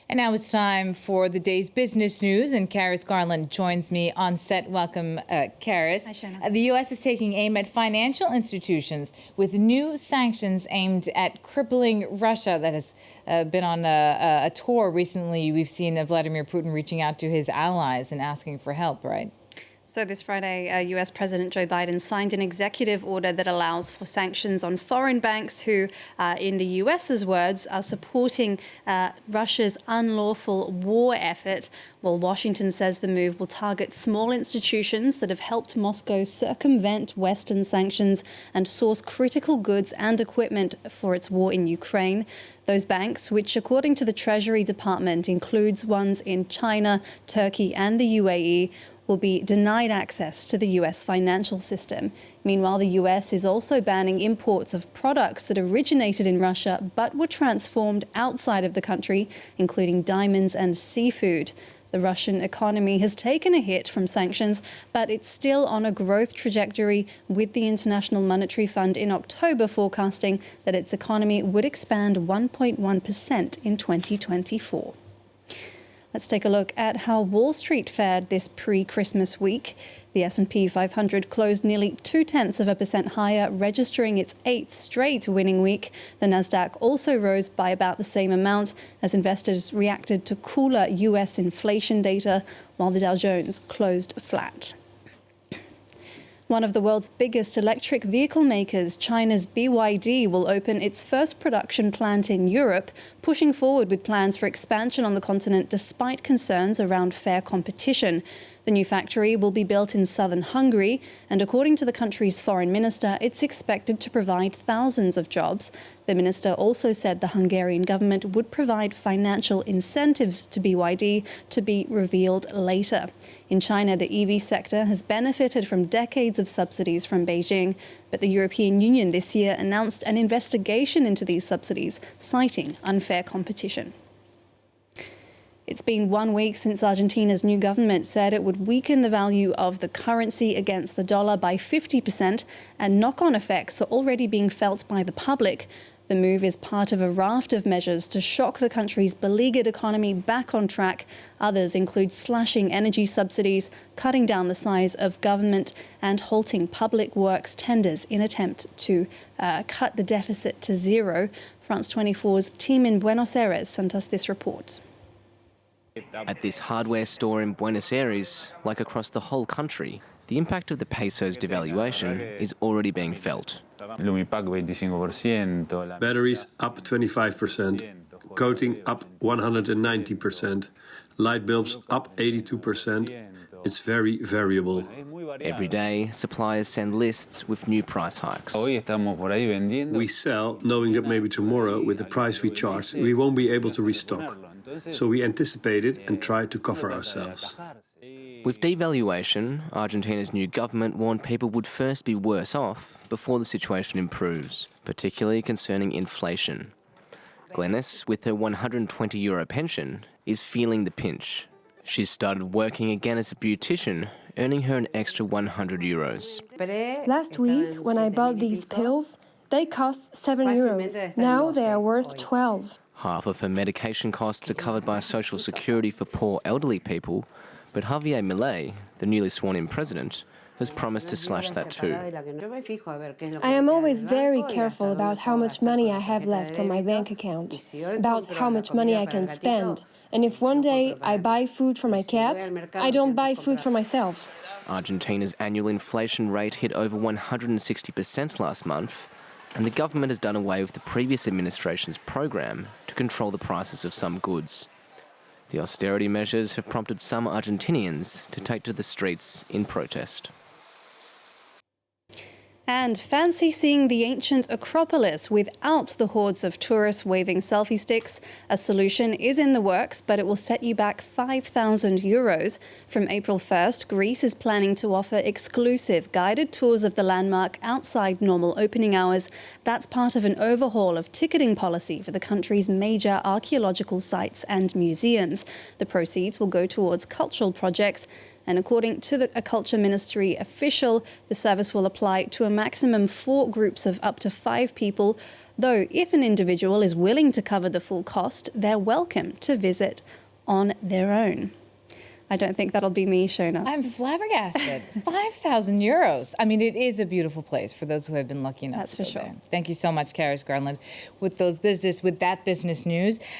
And now it's time for the day's business news, and Karis Garland joins me on set. Welcome, Karis. Hi, Shona. The U.S. is taking aim at financial institutions with new sanctions aimed at crippling Russia. That has been on a tour recently. We've seen Vladimir Putin reaching out to his allies and asking for help, right? So this Friday, US President Joe Biden signed an executive order that allows for sanctions on foreign banks who, in the US's words, are supporting Russia's unlawful war effort. While Washington says the move will target small institutions that have helped Moscow circumvent Western sanctions and source critical goods and equipment for its war in Ukraine. Those banks, which according to the Treasury Department includes ones in China, Turkey and the UAE, will be denied access to the US financial system. Meanwhile, the US is also banning imports of products that originated in Russia but were transformed outside of the country, including diamonds and seafood. The Russian economy has taken a hit from sanctions, but it's still on a growth trajectory, with the International Monetary Fund in October forecasting that its economy would expand 1.1% in 2024. Let's take a look at how Wall Street fared this pre-Christmas week. The S&P 500 closed nearly 0.2% higher, registering its 8th straight winning week. The Nasdaq also rose by about the same amount as investors reacted to cooler US inflation data, while the Dow Jones closed flat. One of the world's biggest electric vehicle makers, China's BYD, will open its first production plant in Europe, pushing forward with plans for expansion on the continent despite concerns around fair competition. The new factory will be built in southern Hungary, and according to the country's foreign minister, it's expected to provide thousands of jobs. The minister also said the Hungarian government would provide financial incentives to BYD, to be revealed later. In China, the EV sector has benefited from decades of subsidies from Beijing, but the European Union this year announced an investigation into these subsidies, citing unfair competition. It's been 1 week since Argentina's new government said it would weaken the value of the currency against the dollar by 50%, and knock-on effects are already being felt by the public. The move is part of a raft of measures to shock the country's beleaguered economy back on track. Others include slashing energy subsidies, cutting down the size of government, and halting public works tenders in attempt to cut the deficit to zero. France 24's team in Buenos Aires sent us this report. At this hardware store in Buenos Aires, like across the whole country, the impact of the peso's devaluation is already being felt. Batteries up 25%, coating up 190%, light bulbs up 82%. It's very variable. Every day, suppliers send lists with new price hikes. We sell knowing that maybe tomorrow, with the price we charge, we won't be able to restock. So we anticipate it and try to cover ourselves. With devaluation, Argentina's new government warned people would first be worse off before the situation improves, particularly concerning inflation. Glenys, with her €120 pension, is feeling the pinch. She's started working again as a beautician, earning her an extra €100. Last week, when I bought these pills, they cost €7. Now they are worth 12. Half of her medication costs are covered by Social Security for poor elderly people, but Javier Milei, the newly sworn-in president, has promised to slash that too. I am always very careful about how much money I have left on my bank account, about how much money I can spend. And if one day I buy food for my cat, I don't buy food for myself. Argentina's annual inflation rate hit over 160% last month, and the government has done away with the previous administration's program to control the prices of some goods. The austerity measures have prompted some Argentinians to take to the streets in protest. And fancy seeing the ancient Acropolis without the hordes of tourists waving selfie sticks? A solution is in the works, but it will set you back €5,000. From April 1st, Greece is planning to offer exclusive guided tours of the landmark outside normal opening hours. That's part of an overhaul of ticketing policy for the country's major archaeological sites and museums. The proceeds will go towards cultural projects. And according to a Culture Ministry official, the service will apply to a maximum 4 groups of up to 5 people though if an individual is willing to cover the full cost, they're welcome to visit on their own. I don't think that'll be me, Shona. I'm flabbergasted. 5,000 euros. I mean, it is a beautiful place for those who have been lucky enough That's to go for sure. there. Thank you so much, Karis Garland, with that business news.